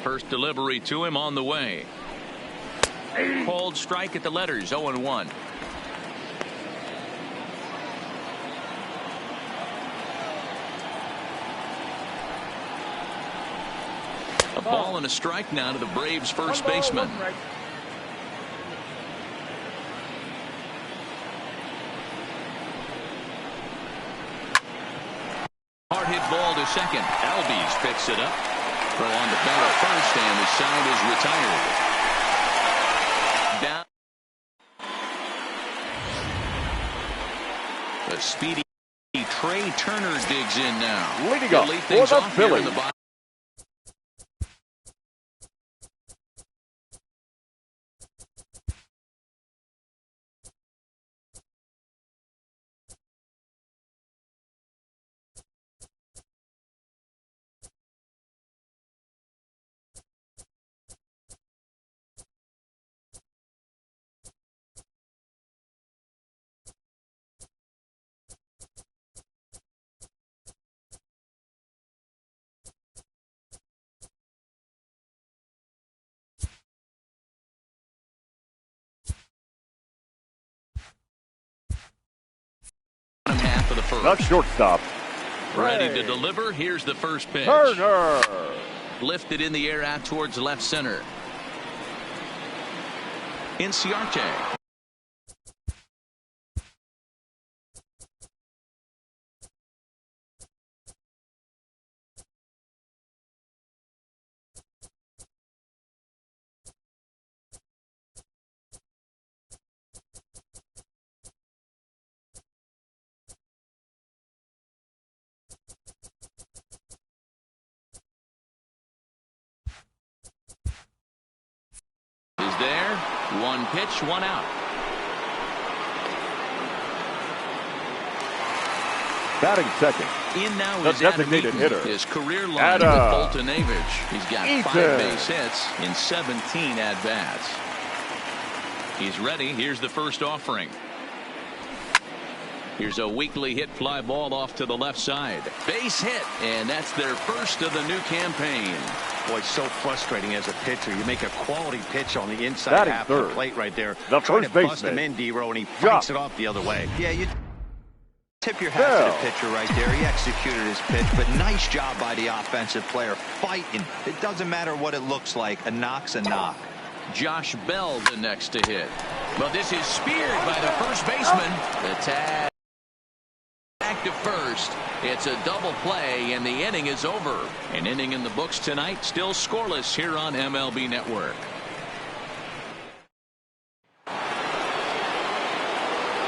First delivery to him on the way. Cold strike at the letters, 0-1. A ball and a strike now to the Braves first baseman. Hard hit ball to second. Albies picks it up. Throw on the ball at first, and the side is retired. Down. The speedy Trey Turner digs in now. Leading up for the Phillies. Half of the first. The shortstop. Ready to deliver. Here's the first pitch. Turner. Lifted in the air out towards left center. Inciarte. Is there. One pitch, one out. Batting second. In now The is designated Adam hitter. Eaton. His career line with Foltynewicz. He's got Eaton. 5 base hits in 17 at-bats. He's ready. Here's the first offering. Here's a weakly hit fly ball off to the left side. Base hit, and that's their first of the new campaign. Boy, so frustrating as a pitcher. You make a quality pitch on the inside Batting half of third. the plate right there. The Trying to first bust him baseman. in, D-Row, and he fights it off the other way. Yeah, you tip your hat to the pitcher right there. He executed his pitch, but nice job by the offensive player fighting. It doesn't matter what it looks like. A knock's a knock. Josh Bell the next to hit. But this is speared by the first baseman. The tag back to first. It's a double play, and the inning is over. An inning in the books tonight, still scoreless here on MLB Network.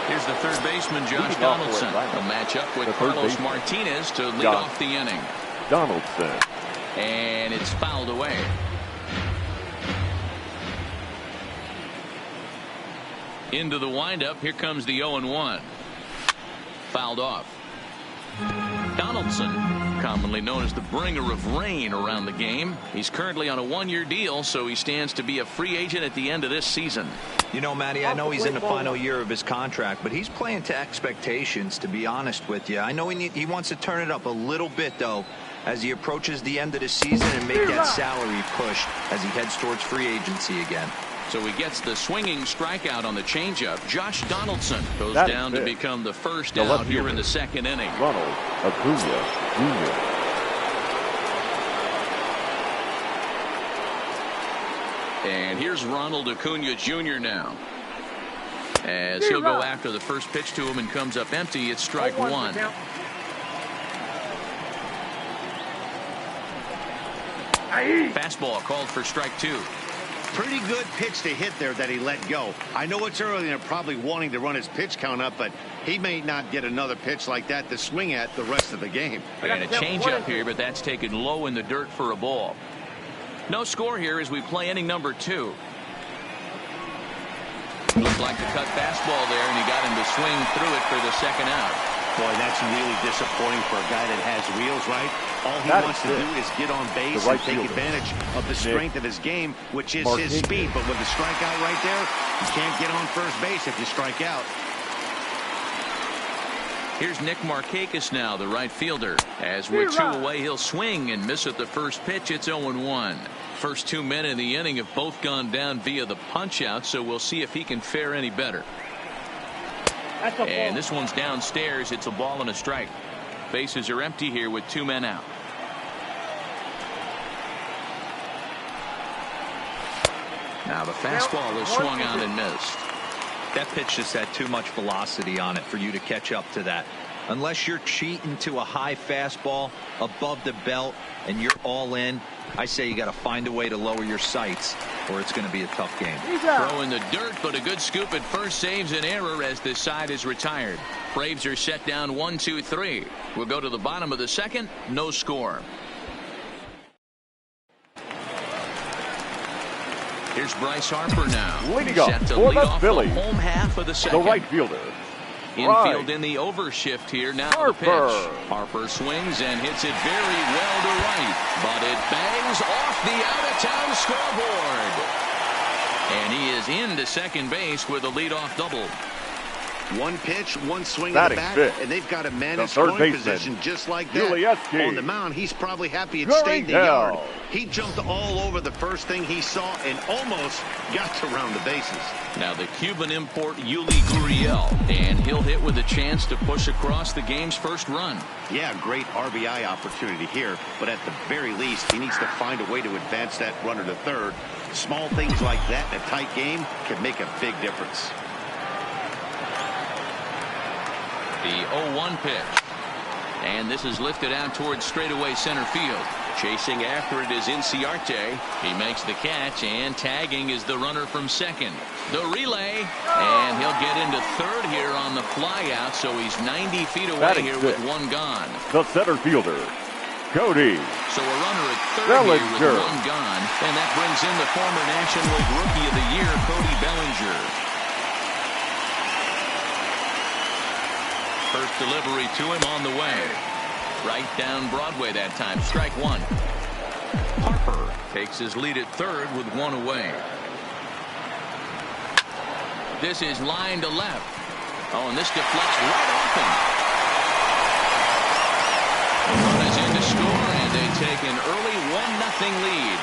Here's the third baseman, Josh Donaldson. He'll match up with Carlos Martinez to lead off the inning. Donaldson. And it's fouled away. Into the windup. Here comes the 0-1. Fouled off. Donaldson, commonly known as the bringer of rain around the game. He's currently on a 1-year deal, so he stands to be a free agent at the end of this season. You know, Matty, I know he's in the final year of his contract, but he's playing to expectations, to be honest with you. I know he wants to turn it up a little bit, though, as he approaches the end of the season and make that salary push as he heads towards free agency again. So he gets the swinging strikeout on the changeup. Josh Donaldson goes down to become the first out here in the second inning. Ronald Acuna Jr. And here's Ronald Acuna Jr. now. As he'll go after the first pitch to him and comes up empty. It's strike one. Fastball called for strike two. Pretty good pitch to hit there that he let go. I know it's early and they're probably wanting to run his pitch count up, but he may not get another pitch like that to swing at the rest of the game. And a changeup here, but that's taken low in the dirt for a ball. No score here as we play inning number 2. Looked like the cut fastball there, and he got him to swing through it for the second out. Boy, that's really disappointing for a guy that has wheels, right? All he wants to do is get on base and take advantage of the strength of his game, which is his speed. But with the strikeout right there, you can't get on first base if you strike out. Here's Nick Markakis now, the right fielder. As we're 2 away, he'll swing and miss at the first pitch. It's 0-1. First 2 men in the inning have both gone down via the punch out, so we'll see if he can fare any better. And this one's downstairs. It's a ball and a strike. Bases are empty here with 2 men out. Now the fastball is swung on and missed. That pitch just had too much velocity on it for you to catch up to that. Unless you're cheating to a high fastball above the belt and you're all in, I say you got to find a way to lower your sights or it's going to be a tough game. Throw in the dirt, but a good scoop at first saves an error as this side is retired. Braves are set down 1-2-3. We'll go to the bottom of the second. No score. Here's Bryce Harper now. Leading up for the Phillies, the home half of the second. the right fielder. Infield in the overshift here. Now the pitch. Harper swings and hits it very well to right, but it bangs off the out-of-town scoreboard. And he is into second base with a leadoff double. One pitch, one swing of the bat, and they've got a man in scoring position just like that. Julieski. On the mound, he's probably happy it stayed in the yard. He jumped all over the first thing he saw and almost got to round the bases. Now the Cuban import Yuli Gurriel, and he'll hit with a chance to push across the game's first run. Yeah, great RBI opportunity here, but at the very least, he needs to find a way to advance that runner to third. Small things like that in a tight game can make a big difference. The 0-1 pitch. And this is lifted out towards straightaway center field. Chasing after it is Inciarte. He makes the catch, and tagging is the runner from second. The relay, and he'll get into third here on the fly out, so he's 90 feet away here with one gone. The center fielder, Cody. So a runner at third here with one gone, and that brings in the former National League Rookie of the Year, Cody Bellinger. First delivery to him on the way. Right down Broadway that time. Strike one. Harper takes his lead at third with one away. This is line to left. Oh, and this deflects right off him. The run is in to score, and they take an early 1-0 lead.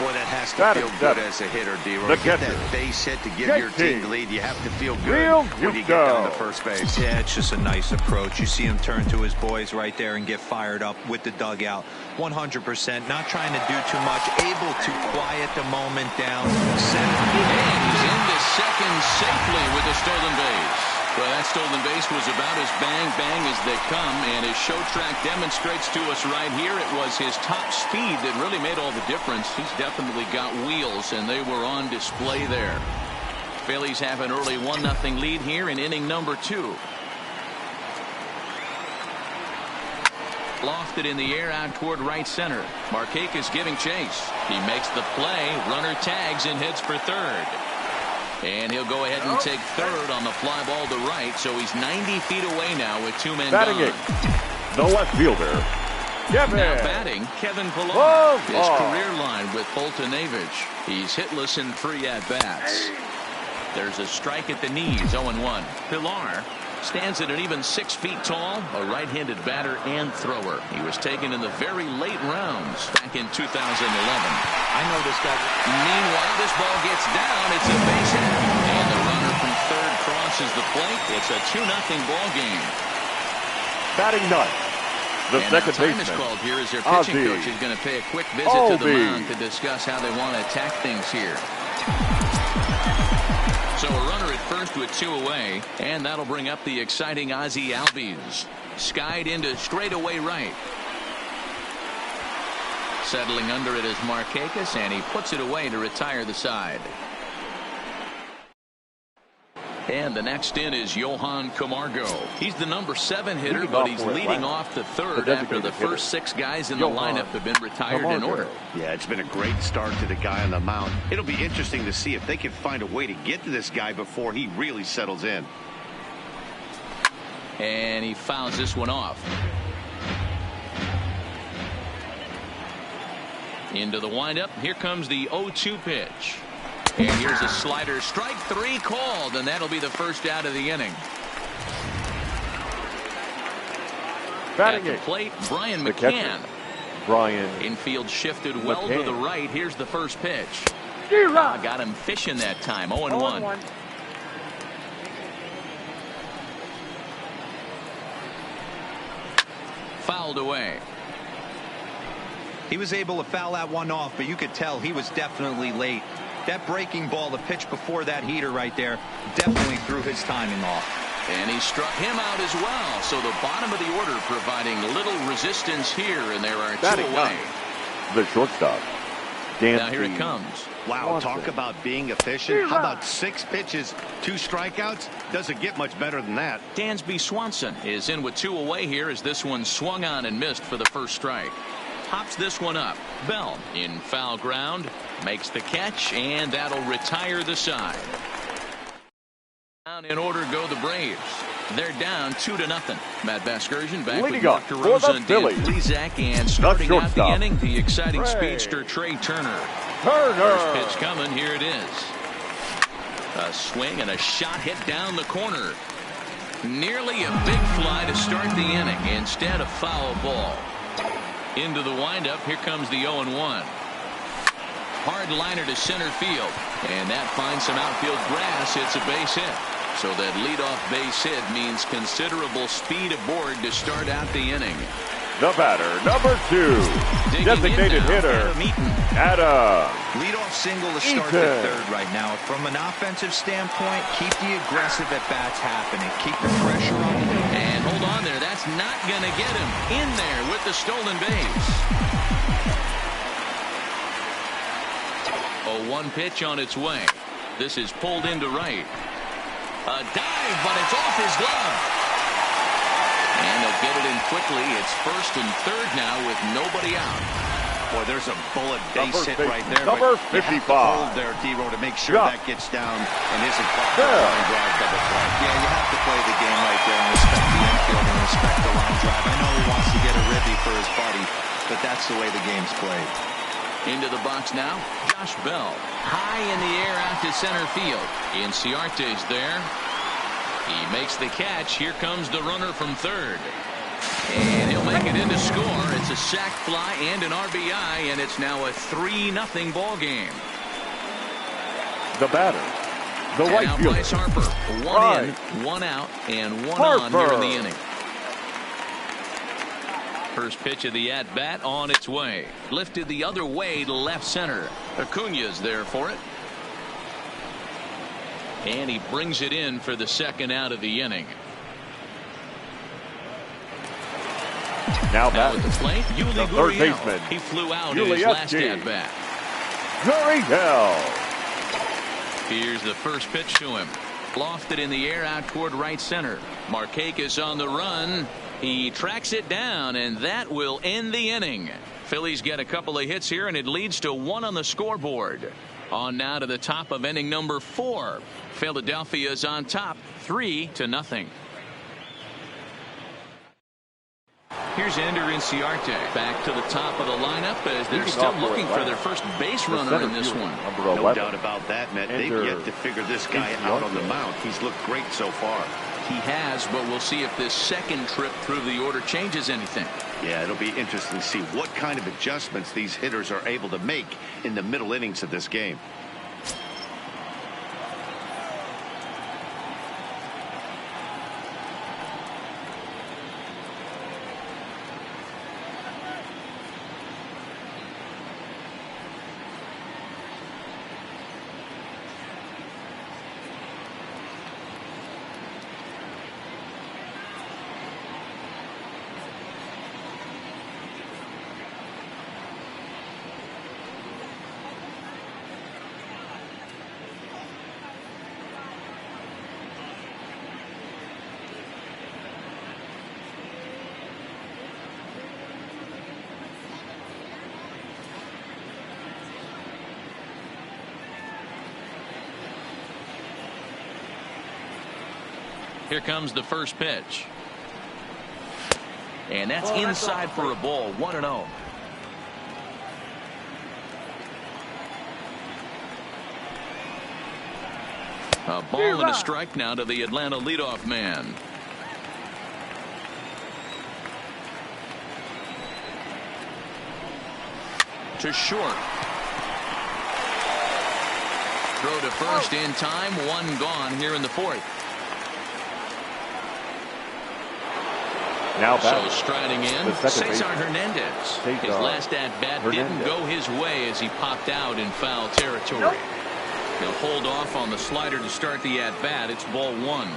Boy, that has to feel good as a hitter, D-Roy. Get that base hit to give your team the lead. You have to feel good when you get down to first base. Yeah, it's just a nice approach. You see him turn to his boys right there and get fired up with the dugout. 100%, not trying to do too much, able to quiet the moment down. And he's into second safely with a stolen base. Well, that stolen base was about as bang as they come, and his show track demonstrates to us right here it was his top speed that really made all the difference. He's definitely got wheels, and they were on display there. Phillies have an early 1-0 lead here in inning number 2. Lofted in the air out toward right center. Markakis giving chase. He makes the play. Runner tags and heads for third. And he'll go ahead and take third on the fly ball to right, so he's 90 feet away now with 2 men gone. The left fielder, Kevin. Now batting, Kevin Pillar. His career line with Foltynewicz. He's hitless in 3 at-bats. There's a strike at the knees, 0-1. Pillar stands at an even 6 feet tall, a right-handed batter and thrower. He was taken in the very late rounds back in 2011. I know this guy. Meanwhile, this ball gets down. It's a base hit. And the runner from third crosses the plate. It's a 2-0 ball game. Batting ninth, the second baseman. Time is called here as their pitching coach is going to pay a quick visit to the mound to discuss how they want to attack things here. So a runner at first with 2 away, and that'll bring up the exciting Ozzie Albies. Skied into straightaway right. Settling under it is Markakis, and he puts it away to retire the side. And the next in is Johan Camargo. He's the number 7 hitter, but he's leading off the third after the first 6 guys in the lineup have been retired in order. Yeah, it's been a great start to the guy on the mound. It'll be interesting to see if they can find a way to get to this guy before he really settles in. And he fouls this one off. Into the windup. Here comes the 0-2 pitch. And here's a slider. Strike 3 called, and that'll be the first out of the inning. Batting at the plate, Brian McCann. Brian. Infield shifted well to the right. Here's the first pitch. Got him fishing that time. 0-1. Fouled away. He was able to foul that one off, but you could tell he was definitely late. That breaking ball, the pitch before that heater right there, definitely threw his timing off. And he struck him out as well. So the bottom of the order providing little resistance here, and there are two away. The shortstop. Dan. Now here it comes. Wow, talk about being efficient. How about 6 pitches, 2 strikeouts? Doesn't get much better than that. Dansby Swanson is in with 2 away here as this one swung on and missed for the first strike. Pops this one up. Bell in foul ground, makes the catch, and that'll retire the side. Down in order go the Braves. They're down 2-0. Matt Vasgersian back with Mark DeRosa and Dan Plesac, and starting out the inning, the exciting speedster Trey Turner. First pitch coming. Here it is. A swing and a shot hit down the corner. Nearly a big fly to start the inning. Instead, a foul ball. Into the windup. Here comes the 0-1. Hard liner to center field, and that finds some outfield grass. It's a base hit. So that leadoff base hit means considerable speed aboard to start out the inning. The batter, number 2, designated hitter, Adam. Leadoff single to start the third right now. From an offensive standpoint, keep the aggressive at-bats happening. Keep the pressure on him. And hold on there. That's not going to get him in there with the stolen base. A 1 pitch on its way. This is pulled into right. A dive, but it's off his glove. And they'll get it in quickly. It's first and third now with nobody out. Boy, there's a bullet base hit right there. Number 55. Hold there, D-Row, to make sure that gets down and isn't caught by a line drive double play. Yeah, you have to play the game right there and respect the infield and respect the line drive. I know he wants to get a ribby for his buddy, but that's the way the game's played. Into the box now, Josh Bell. High in the air out to center field. Inciarte's there. He makes the catch. Here comes the runner from third. And he'll make it in to score. It's a sac fly and an RBI, and it's now a 3-0 ball game. The batter, the right now fielder. Bryce Harper. 1 in, 1 out, and 1 on here in the inning. First pitch of the at-bat on its way. Lifted the other way to left center. Acuna's there for it. And he brings it in for the second out of the inning. Now at the plate, Yuli the third Gurriel. baseman. He flew out in his last at-bat. Gurriel. Here's the first pitch to him. Lofted in the air out toward right center. Markakis on the run. He tracks it down, and that will end the inning. Phillies get a couple of hits here, and it leads to 1 on the scoreboard. On now to the top of inning number 4. Philadelphia's on top, 3-0. Here's Ender Inciarte back to the top of the lineup as they're still looking for their first base runner in this one. No doubt about that, Matt. They've yet to figure this guy out on the mound. He's looked great so far. He has, but we'll see if this second trip through the order changes anything. Yeah, it'll be interesting to see what kind of adjustments these hitters are able to make in the middle innings of this game. Here comes the first pitch. And that's inside for a ball. 1-0. A ball and a strike now to the Atlanta leadoff man. to short. Throw to first in time. One gone here in the fourth. Now so striding in, Cesar Hernandez. His last at-bat didn't go his way as he popped out in foul territory. Nope. He'll hold off on the slider to start the at-bat. It's ball one.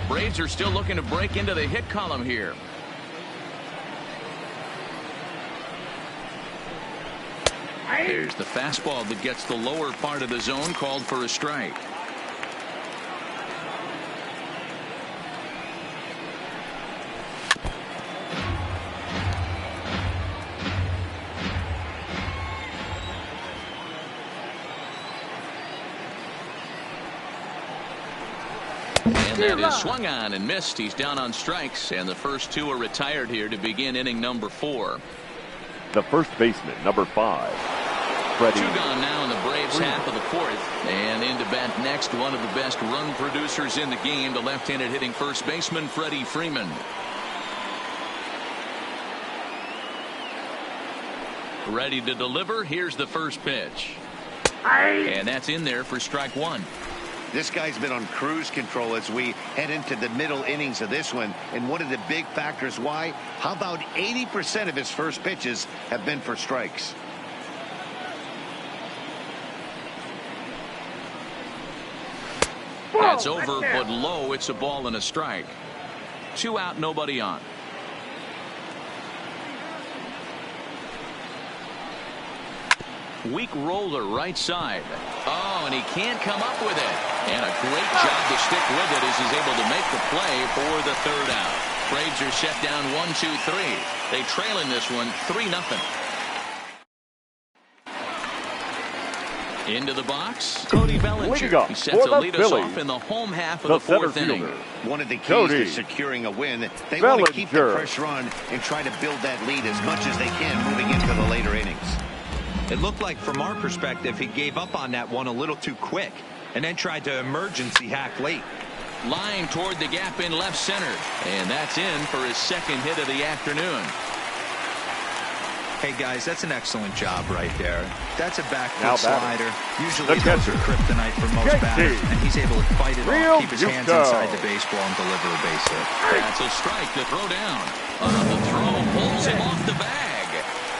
Braves are still looking to break into the hit column here. There's the fastball that gets the lower part of the zone, called for a strike. And that is swung on and missed. He's down on strikes, and the first two are retired here to begin inning number 4. The first baseman, number 5. Freddie. 2 gone now in the Braves half of the fourth. And into bat next, one of the best run producers in the game, the left-handed hitting first baseman, Freddie Freeman. Ready to deliver. Here's the first pitch. And that's in there for strike 1. This guy's been on cruise control as we head into the middle innings of this one. And one of the big factors why, how about 80% of his first pitches have been for strikes? That's over, but low. It's a ball and a strike. 2 out, nobody on. Weak roller right side. Oh, and he can't come up with it. And a great job to stick with it as he's able to make the play for the 3rd out. Braves are set down 1-2-3. They trail in this one 3-0. Into the box, Cody Bellinger. He sets to lead us off in the home half of the 4th inning. One of the keys to securing a win, they want to keep the pressure on and try to build that lead as much as they can moving into the later innings. It looked like, from our perspective, he gave up on that one a little too quick and then tried to emergency hack late. Line toward the gap in left center. And that's in for his 2nd hit of the afternoon. Hey, guys, that's an excellent job right there. That's a backfoot slider. Usually those are kryptonite for most batters, and he's able to fight it off, keep his hands inside the baseball, and deliver a base hit. That's a strike to throw down. The throw pulls him off the bag.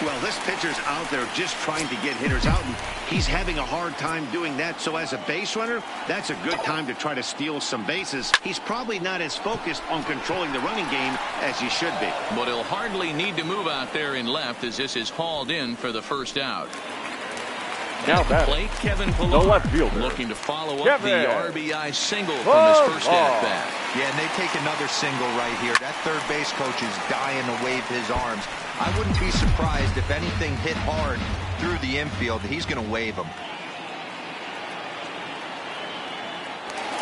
Well, this pitcher's out there just trying to get hitters out, and he's having a hard time doing that. So as a base runner, that's a good time to try to steal some bases. He's probably not as focused on controlling the running game as he should be. But he'll hardly need to move out there in left as this is hauled in for the 1st out. Now that plate, Kevin Pillar, the left fielder, looking to follow up the RBI single from his first at-bat. Yeah, and they take another single right here. That third base coach is dying to wave his arms. I wouldn't be surprised if anything hit hard through the infield. He's going to wave them.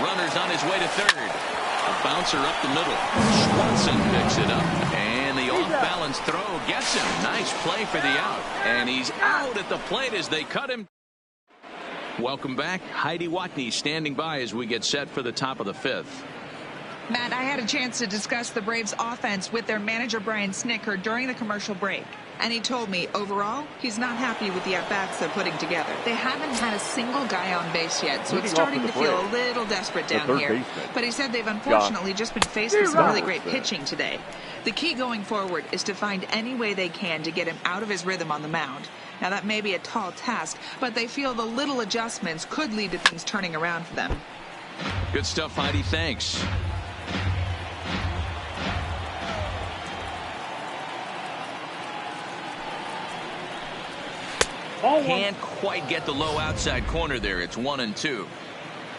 Runner's on his way to 3rd. A bouncer up the middle. Swanson picks it up. And the off-balance throw gets him. Nice play for the out. And he's out at the plate as they cut him. Welcome back. Heidi Watney standing by as we get set for the top of the 5th. Matt, I had a chance to discuss the Braves offense with their manager Brian Snitker during the commercial break. And he told me, overall, he's not happy with the at-bats they're putting together. They haven't had a single guy on base yet, so it's starting to feel a little desperate down here. But he said they've unfortunately just been faced with some really great pitching today. The key going forward is to find any way they can to get him out of his rhythm on the mound. Now, that may be a tall task, but they feel the little adjustments could lead to things turning around for them. Good stuff, Heidi. Thanks. Can't quite get the low outside corner there. It's 1-2.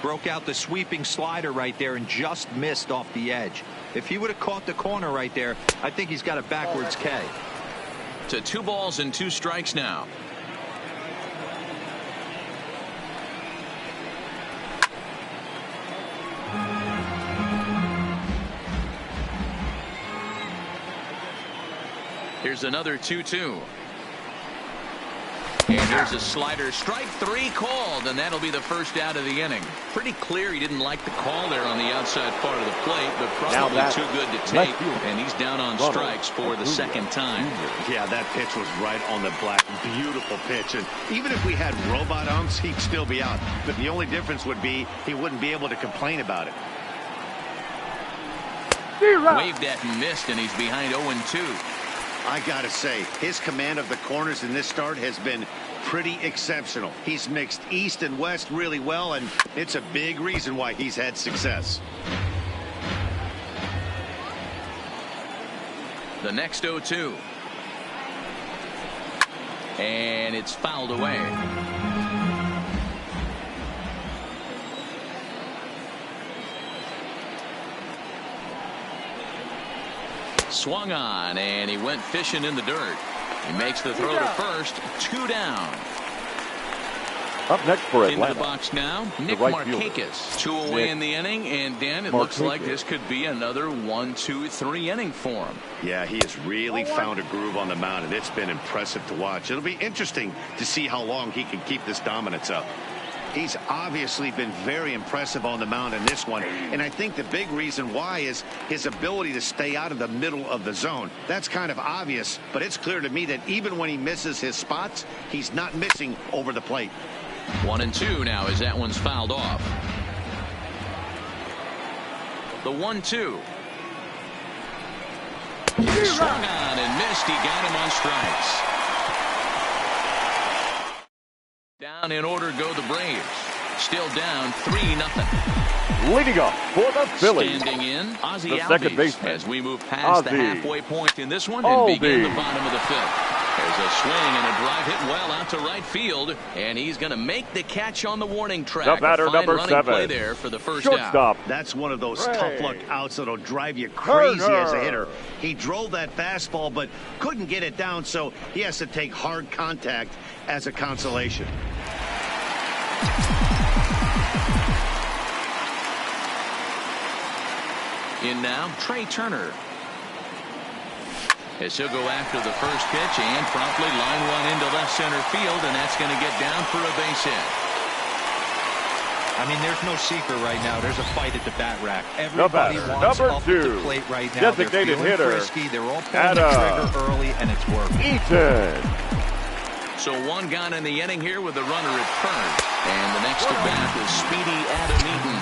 Broke out the sweeping slider right there and just missed off the edge. If he would have caught the corner right there, I think he's got a backwards K. To 2 balls and 2 strikes now. Here's another 2-2. And here's a slider, strike 3 called, and that'll be the first out of the inning. Pretty clear he didn't like the call there on the outside part of the plate, but probably too good to take, and he's down on strikes for the second time. Yeah, that pitch was right on the black. Beautiful pitch, and even if we had robot umps, he'd still be out. But the only difference would be he wouldn't be able to complain about it. Waved at and missed, and he's behind 0-2. I gotta say, his command of the corners in this start has been pretty exceptional. He's mixed east and west really well, and it's a big reason why he's had success. The next 0-2. And it's fouled away. Swung on, and he went fishing in the dirt. He makes the throw to first. 2 down. Up next for Atlanta. Into the box now, Nick Markakis. 2 away in the inning, and Dan, it looks like this could be another 1-2-3 inning for him. Yeah, he has really found a groove on the mound, and it's been impressive to watch. It'll be interesting to see how long he can keep this dominance up. He's obviously been very impressive on the mound in this one, and I think the big reason why is his ability to stay out of the middle of the zone. That's kind of obvious, but it's clear to me that even when he misses his spots, he's not missing over the plate. 1-2 now as that one's fouled off. The 1-2. Swung on and missed. He got him on strikes. Down in order go the Braves. Still down 3-0. Leading up for the Phillies. Standing in, Ozzie the second Albies, baseman. as we move past the halfway point in this one and begin the bottom of the 5th. There's a swing and a drive hit well out to right field, and he's going to make the catch on the warning track. The batter, a fine number running 7. play there for the first Shortstop. out. That's one of those tough luck outs that'll drive you crazy as a hitter. He drove that fastball but couldn't get it down, so he has to take hard contact as a consolation. In now, Trey Turner. As he'll go after the first pitch and promptly line one into left center field, and that's going to get down for a base hit. I mean, there's no secret right now. There's a fight at the bat rack. Everybody wants number up 2. at the plate right now. Designated They're hitter. frisky. They're all pulling the trigger early, and it's working. Eaton. So 1 gone in the inning here with the runner at first. And the next at bat is speedy Adam Eaton.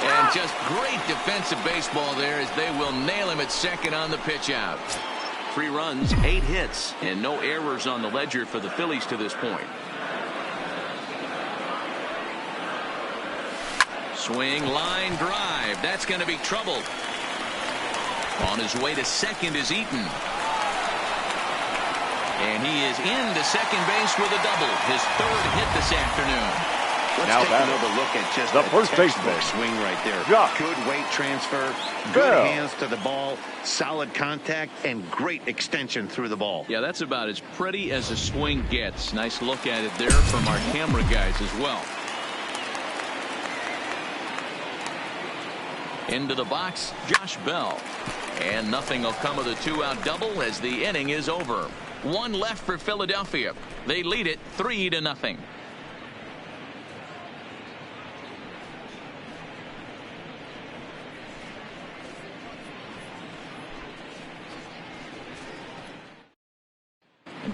And just great defensive baseball there as they will nail him at second on the pitch out. 3 runs, 8 hits, and no errors on the ledger for the Phillies to this point. Swing, line, drive. That's going to be troubled. On his way to second is Eaton. And he is into second base with a double. His 3rd hit this afternoon. Let's now take another look at just the a first baseman swing right there. Josh Good weight transfer, good Bell. hands to the ball, solid contact, and great extension through the ball. Yeah, that's about as pretty as a swing gets. Nice look at it there from our camera guys as well. Into the box, Josh Bell. And nothing will come of the 2-out double as the inning is over. 1 left for Philadelphia. They lead it 3-0.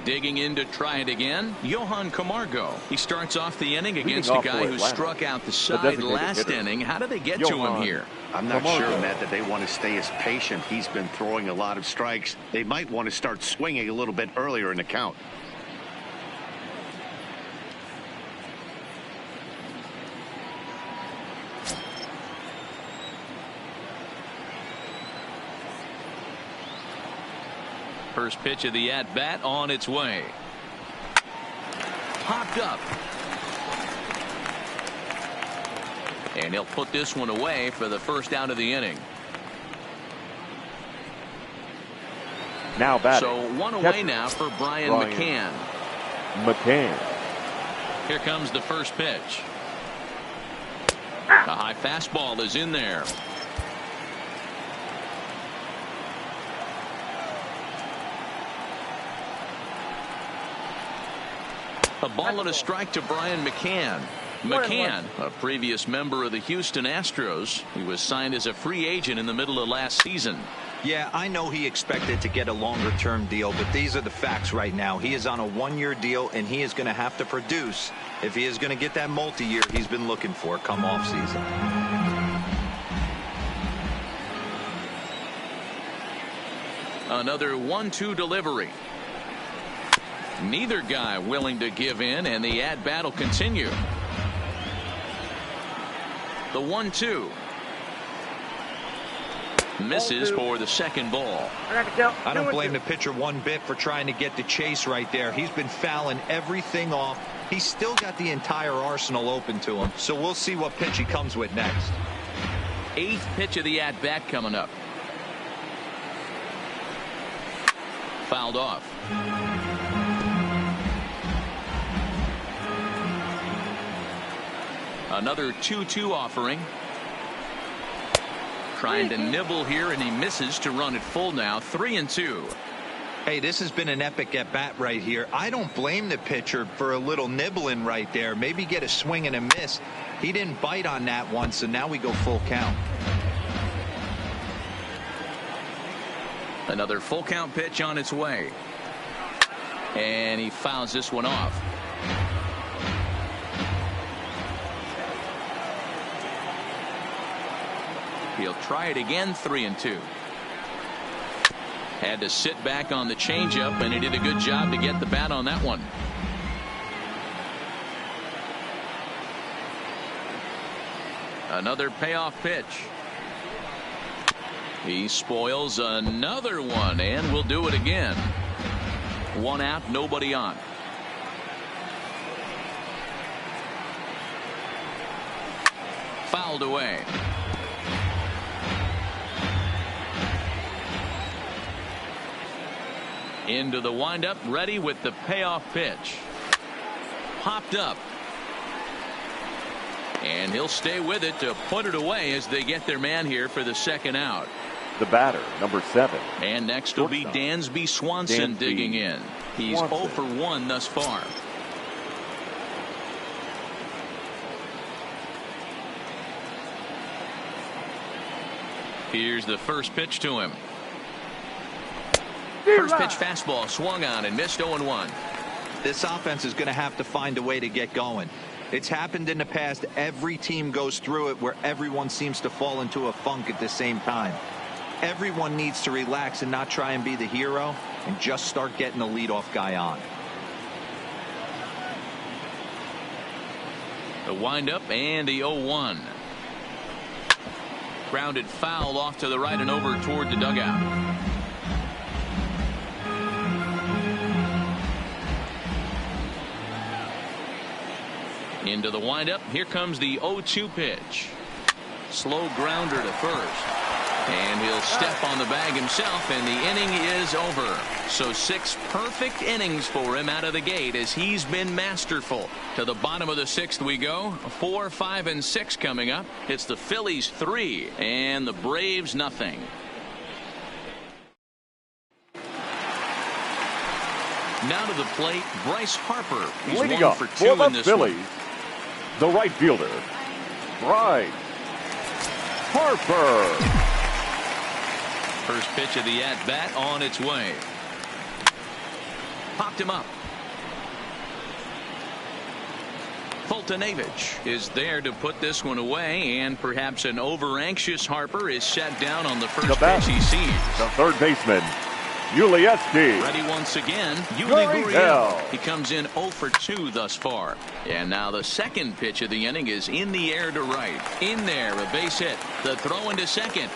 Digging in to try it again, Johan Camargo. He starts off the inning against a guy who struck out the side last inning. How do they get to him here? I'm not sure, Matt, that they want to stay as patient. He's been throwing a lot of strikes. They might want to start swinging a little bit earlier in the count. First pitch of the at-bat on its way. Popped up. And he'll put this one away for the first out of the inning. Now batting. So 1 away now for Brian McCann. McCann. Here comes the first pitch. The high fastball is in there. A ball and a strike to Brian McCann. McCann, a previous member of the Houston Astros. He was signed as a free agent in the middle of last season. Yeah, I know he expected to get a longer-term deal, but these are the facts right now. He is on a one-year deal, and he is going to have to produce if he is going to get that multi-year he's been looking for come off-season. Another 1-2 delivery. Neither guy willing to give in, and the at-bat will continue. The 1-2. Misses for the second ball. I don't blame the pitcher one bit for trying to get the chase right there. He's been fouling everything off. He's still got the entire arsenal open to him. So we'll see what pitch he comes with next. 8th pitch of the at-bat coming up. Fouled off. Another 2-2 offering. Trying to nibble here, and he misses to run it full now. 3-2. Hey, this has been an epic at bat right here. I don't blame the pitcher for a little nibbling right there. Maybe get a swing and a miss. He didn't bite on that one, so now we go full count. Another full count pitch on its way. And he fouls this one off. He'll try it again. 3-2. Had to sit back on the changeup, and he did a good job to get the bat on that one. Another payoff pitch. He spoils another one, and will do it again. 1 out, nobody on. Fouled away. Into the windup, ready with the payoff pitch. Popped up. And he'll stay with it to put it away as they get their man here for the second out. The batter, number 7. And next will be Dansby Swanson digging in. He's 0 for 1 thus far. Here's the first pitch to him. First pitch fastball swung on and missed. 0-1. This offense is going to have to find a way to get going. It's happened in the past. Every team goes through it where everyone seems to fall into a funk at the same time. Everyone needs to relax and not try and be the hero and just start getting the leadoff guy on. The windup and the 0-1. Grounded foul off to the right and over toward the dugout. Into the windup. Here comes the 0-2 pitch. Slow grounder to first. And he'll step on the bag himself, and the inning is over. So 6 perfect innings for him out of the gate as he's been masterful. To the bottom of the 6th we go. 4, 5, and 6 coming up. It's the Phillies 3 and the Braves nothing. Now to the plate, Bryce Harper. He's Leading 1 up for 2 for in the this Phillies, one. the right fielder, Bryce Harper. First pitch of the at-bat on its way. Popped him up. Foltynewicz is there to put this one away, and perhaps an over-anxious Harper is set down on the first pitch he sees. The third baseman, Ulieski. Ready once again, Gurriel. Gurriel. He comes in 0 for 2 thus far. And now the second pitch of the inning is in the air to right. In there, a base hit. The throw into second.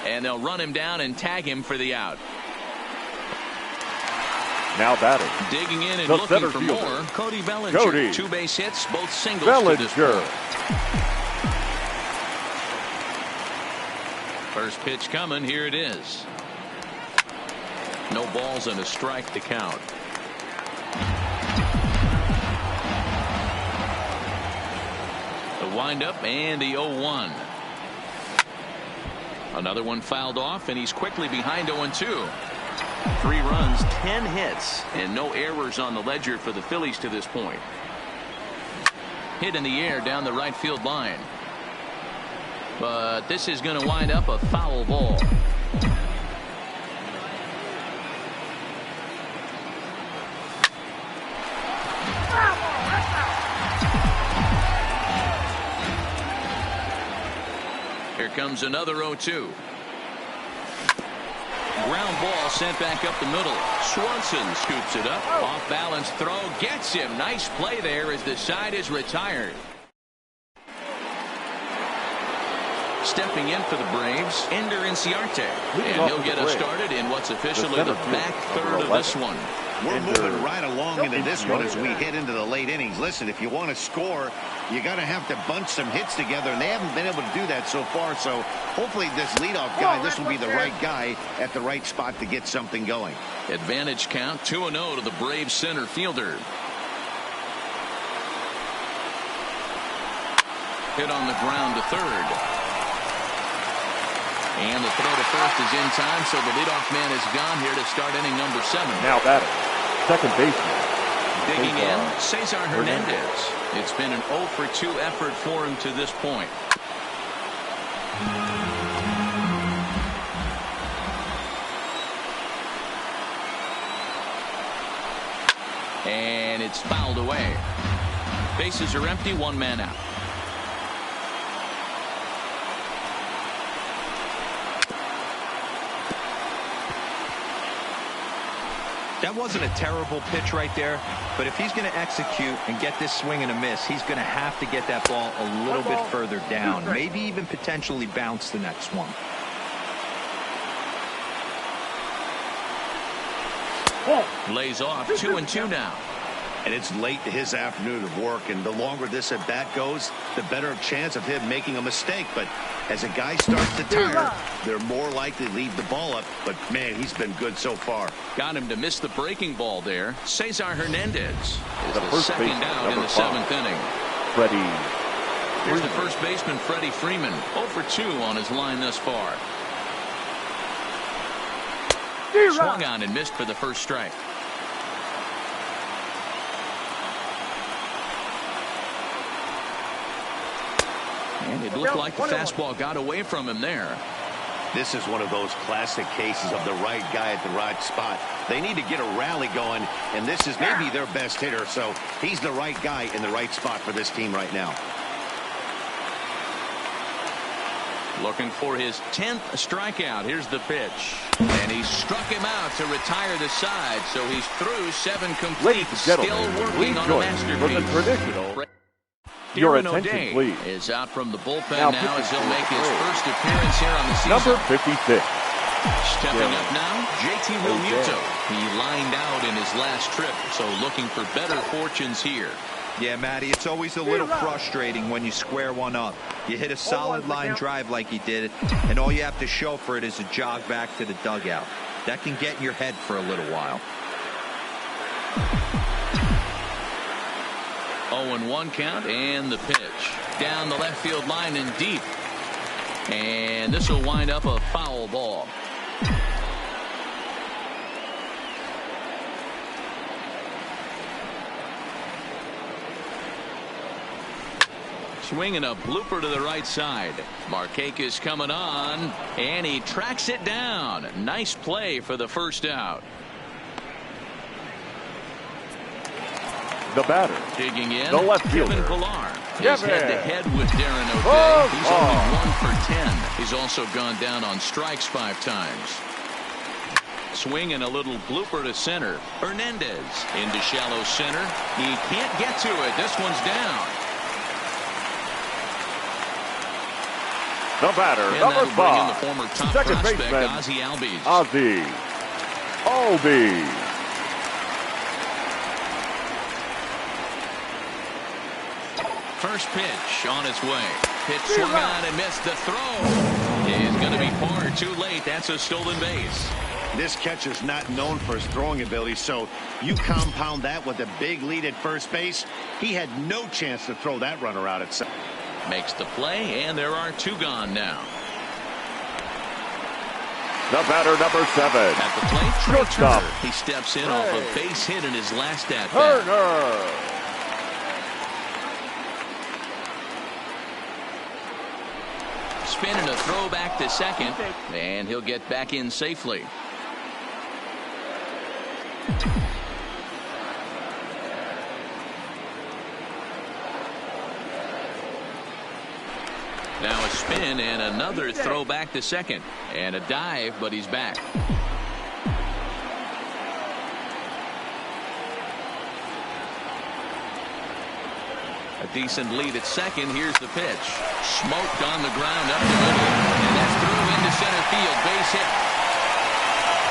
And they'll run him down and tag him for the out. Now batting. Digging in and the looking for fielder, more. Cody Bellinger. Cody. 2 base hits, both singles Bellinger. to this point. First pitch coming. Here it is. No balls and a strike to count. The windup and the 0-1. Another one fouled off, and he's quickly behind 0-2. 3 runs, 10 hits, and no errors on the ledger for the Phillies to this point. Hit in the air down the right field line. But this is going to wind up a foul ball. Here comes another 0-2. Ground ball sent back up the middle. Swanson scoops it up. Off balance throw gets him. Nice play there as the side is retired. Stepping in for the Braves, Ender Inciarte. And he'll get us started in what's officially the back third of this one. We're moving right along into this one as we head into the late innings. Listen, if you want to score, you got to have to bunch some hits together, and they haven't been able to do that so far. So hopefully this leadoff guy, this will be the right guy at the right spot to get something going. Advantage count 2-0 to the Braves center fielder. Hit on the ground to third. And the throw to first is in time, so the leadoff man is gone here to start inning number 7. Now batting, second baseman. Digging in, Cesar Hernandez. It's been an 0-for-2 effort for him to this point. And it's fouled away. Bases are empty, 1 man out. That wasn't a terrible pitch right there, but if he's going to execute and get this swing and a miss, he's going to have to get that ball a little bit further down, maybe even potentially bounce the next one. Lays off 2-2 now. And it's late to his afternoon of work, and the longer this at bat goes, the better chance of him making a mistake. But as a guy starts to tire, they're more likely to leave the ball up. But man, he's been good so far. Got him to miss the breaking ball there. Cesar Hernandez is The the first second baseman, out in the number 7th inning. Freddie. Here's the first baseman, Freddie Freeman, 0-for-2 on his line thus far. Swung on and missed for the first strike. And it looked like the fastball got away from him there. This is one of those classic cases of the right guy at the right spot. They need to get a rally going, and this is maybe their best hitter, so he's the right guy in the right spot for this team right now. Looking for his 10th strikeout. Here's the pitch. And he struck him out to retire the side, so he's through 7 complete. Ladies and Still gentlemen, working please on a join me for the masterpiece. traditional. Darren Your attention, O'Day please. is out from the bullpen Now now as he'll pitching make his for the first appearance here on the season. Number 56. Stepping up now, JT Realmuto. He lined out in his last trip, so looking for better fortunes here. Yeah, Matty, it's always a little frustrating when you square one up. You hit a solid line drive like he did, and all you have to show for it is a jog back to the dugout. That can get in your head for a little while. 0-1 count, and the pitch. Down the left field line and deep. And this will wind up a foul ball. Swinging a blooper to the right side. Markakis coming on, and he tracks it down. Nice play for the first out. The batter. Digging in, The left Kevin fielder. Pillar is Kevin. head-to-head with Darren O'Day. Oh, He's only 1 for 10. He's also gone down on strikes 5 times. Swinging a little blooper to center. Hernandez into shallow center. He can't get to it. This one's down. The batter, And number that'll bring in the 5. former top Second prospect, baseman, Ozzie Albies. Ozzie Albies. First pitch on its way. Pitch swung on and missed the throw. Is going to be far too late. That's a stolen base. This catcher's not known for his throwing ability, so you compound that with a big lead at first base. He had no chance to throw that runner out at second. Makes the play, and there are 2 gone now. The batter, number 7. At the plate, Trey Shortstop. Turner. He steps in off a base hit in his last at-bat. Turner. Spinning a throw back to second, and he'll get back in safely. Now a spin and another throw back to second. And a dive, but he's back. A decent lead at second. Here's the pitch. Smoked on the ground up the middle. And that's through into center field. Base hit.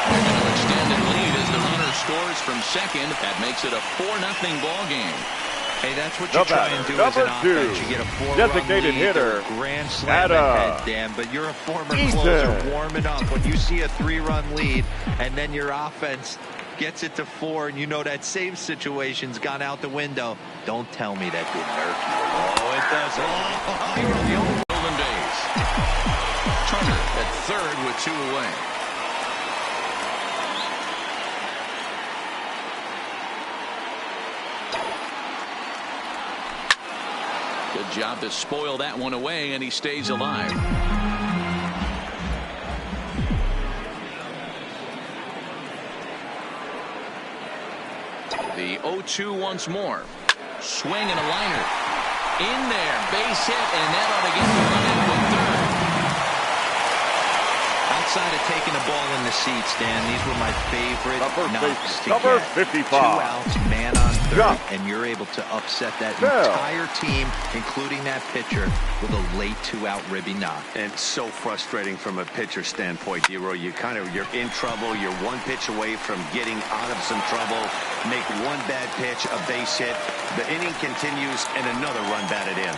They're going to extend the lead as the runner scores from second. That makes it a 4-0 ball game. Hey, that's what you try and do as an offense. You get a 4-run designated lead, hitter, grand slam ahead, Dan. But you're a former closer warming up. When you see a 3-run lead and then your offense gets it to 4 and you know that same situation's gone out the window, don't tell me that didn't hurt you. Oh, it doesn't. The old golden days. Turner at third with 2 away. Good job to spoil that one away, and he stays alive. The 0-2 once more. Swing and a liner. In there. Base hit, and that ought to get the run in with third. Outside of taking the ball in the seats, Dan, these were my favorite knocks to number get. 55. 2 outs, man on third, and you're able to upset that entire team, including that pitcher, with a late 2-out ribby knock. And so frustrating from a pitcher standpoint, Dero. You're in trouble. You're 1 pitch away from getting out of some trouble. Make 1 bad pitch, a base hit. The inning continues, and another run batted in.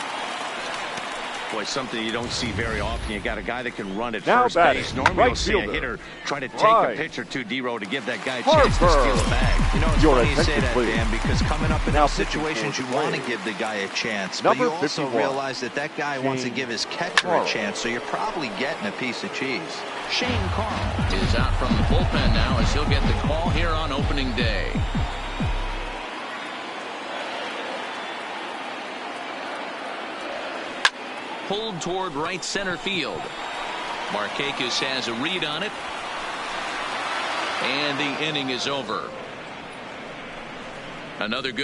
Boy, something you don't see very often. You got a guy that can run at Now first batting, base. Normally right you'll see fielder. a hitter try to take Right. a pitch or two, Dero, to give that guy a chance to steal a bag. You know, it's Your funny you say attention, that, please. Dan, because coming up in Now those situations, you want to give the guy a chance. But Number you also 51. realize that that guy wants to give his catcher a chance, so you're probably getting a piece of cheese. Shane Carl is out from the bullpen now as he'll get the call here on opening day. Pulled toward right center field. Markakis has a read on it. And the inning is over. Another good.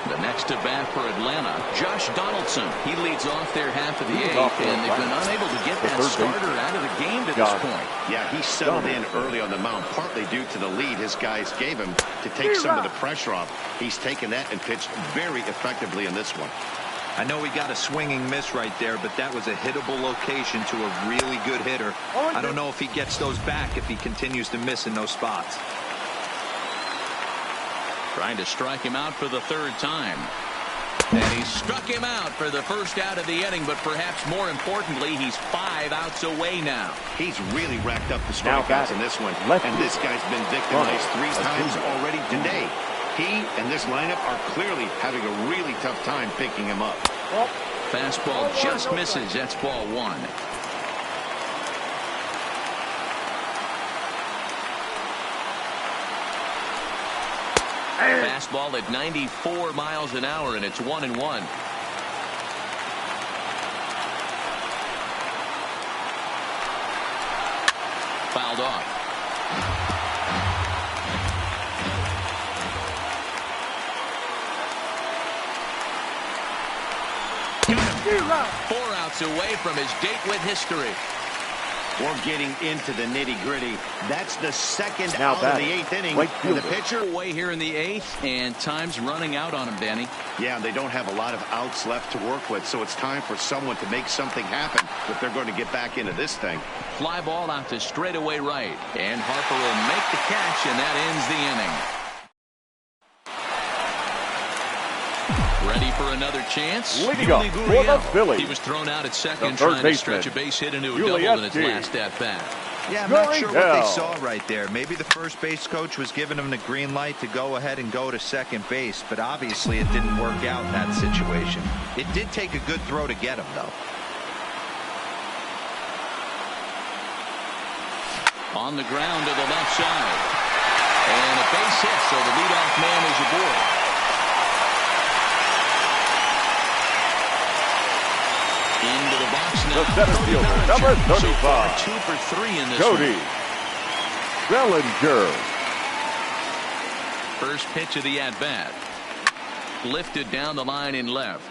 The next at bat for Atlanta, Josh Donaldson. He leads off their half of the 8th, and they've been unable to get that starter out of the game to this point. Yeah, he settled in early on the mound, partly due to the lead his guys gave him to take some of the pressure off. He's taken that and pitched very effectively in this one. I know he got a swinging miss right there, but that was a hittable location to a really good hitter. I don't know if he gets those back if he continues to miss in those spots. Trying to strike him out for the 3rd time. And he struck him out for the first out of the inning, but perhaps more importantly, he's 5 outs away now. He's really racked up the strikeouts in this one, and this guy's been victimized 3 times already today. He and this lineup are clearly having a really tough time picking him up. Fastball just misses. That's ball 1. Fastball at 94 miles an hour, and it's 1-1. Fouled off. Got him. 4 outs away from his date with history. We're getting into the nitty-gritty. That's the 2nd Now out of the 8th inning. And the pitcher away here in the 8th, and time's running out on him, Danny. Yeah, they don't have a lot of outs left to work with, so it's time for someone to make something happen if they're going to get back into this thing. Fly ball out to straightaway right, and Harper will make the catch, and that ends the inning. Ready for another chance? Leading up for the Phillies. He was thrown out at second, trying to stretch a base hit into a double in his last at bat. Yeah, I'm not sure what they saw right there. Maybe the first base coach was giving him the green light to go ahead and go to second base, but obviously it didn't work out in that situation. It did take a good throw to get him, though. On the ground to the left side. And a base hit, so the leadoff man is aboard. Into the box now. The center fielder, number 35. So far, 2 for 3 in this Cody one. Bellinger. First pitch of the at-bat. Lifted down the line in left.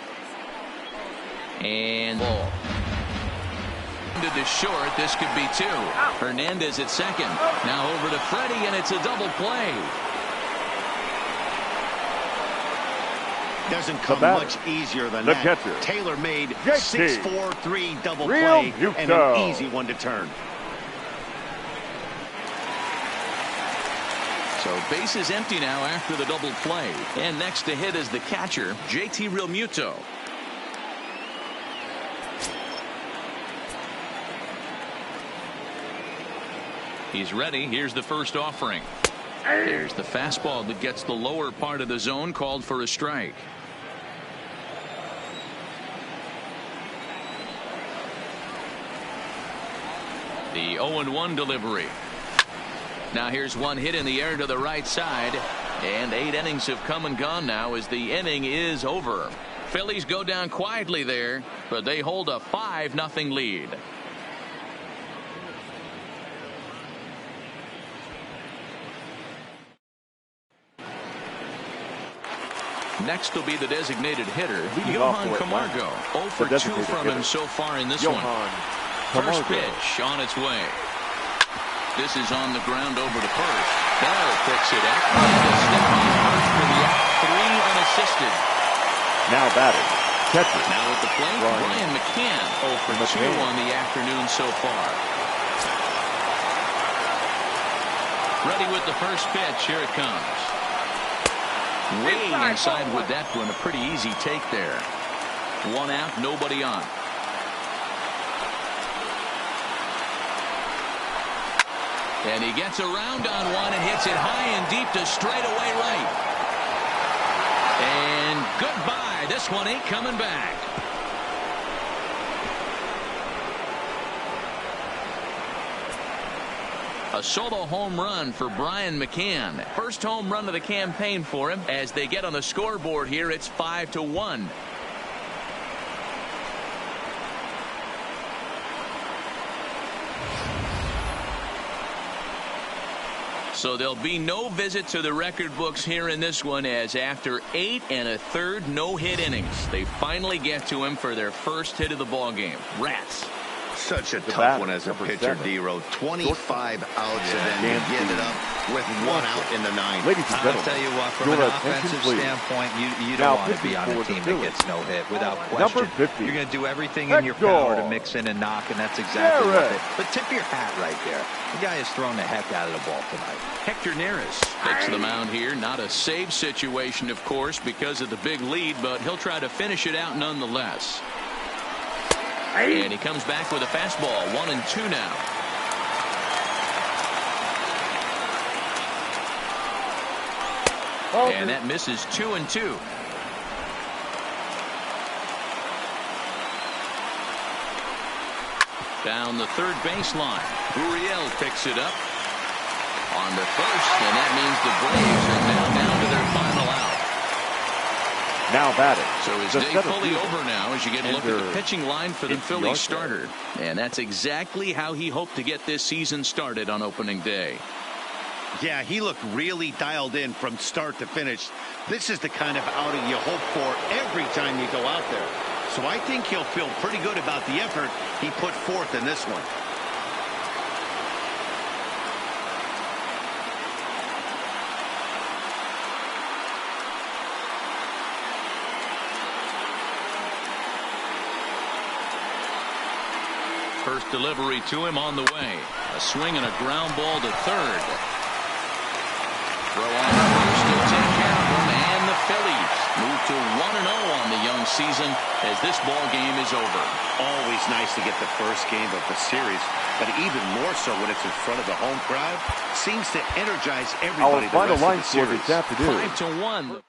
And ball. To short, this could be 2. Hernandez at second. Now over to Freddie, and it's a double play. Doesn't come much easier than that. Catcher. Taylor made JT. 6-4-3 double Real play Muto. and an easy one to turn. So base is empty now after the double play. And next to hit is the catcher, JT Realmuto. He's ready. Here's the first offering. There's the fastball that gets the lower part of the zone, called for a strike. The 0-1 delivery. Now here's one hit in the air to the right side. And 8 innings have come and gone now as the inning is over. Phillies go down quietly there, but they hold a 5-0 lead. Next will be the designated hitter, Johan Camargo. 0 for 2 from him so far in this one. First pitch on its way. This is on the ground over to first. Bell picks it up. And a step on first for the out. 3 unassisted. Now batting. Catcher. Now at the plate, Brian McCann. 0 for 2 on the afternoon so far. Ready with the first pitch. Here it comes. Way inside with that one. A pretty easy take there. 1 out, nobody on. And he gets around on one and hits it high and deep to straightaway right. And goodbye. This one ain't coming back. A solo home run for Brian McCann. First home run of the campaign for him. As they get on the scoreboard here, it's 5-1. So there'll be no visit to the record books here in this one, as after 8 1/3 no-hit innings, they finally get to him for their first hit of the ballgame. Rats. Such a tough one as a pitcher, D-Row. 25 outs and then you get it up with 1 out in the 9th. I'll tell you what, from an offensive standpoint, you don't want to be on a team that gets no hit without question. You're going to do everything in your power to mix in and knock, and that's exactly what it is. But tip your hat right there. The guy has thrown the heck out of the ball tonight. Hector Neris takes the mound here. Not a save situation, of course, because of the big lead, but he'll try to finish it out nonetheless. And he comes back with a fastball. 1-2 now. And that misses. 2-2. Down the third baseline. Uriel picks it up on the first, and that means the Braves are now down to their final out. Now batting. So his day fully over now as you get a look at the pitching line for the Phillies starter. And that's exactly how he hoped to get this season started on opening day. Yeah, he looked really dialed in from start to finish. This is the kind of outing you hope for every time you go out there. So I think he'll feel pretty good about the effort he put forth in this one. First delivery to him on the way. A swing and a ground ball to third. Throw on first to take care of him, and the Phillies move to 1-0 on the young season as this ball game is over. Always nice to get the first game of the series, but even more so when it's in front of the home crowd. Seems to energize everybody. Our final line score this afternoon. 5-1.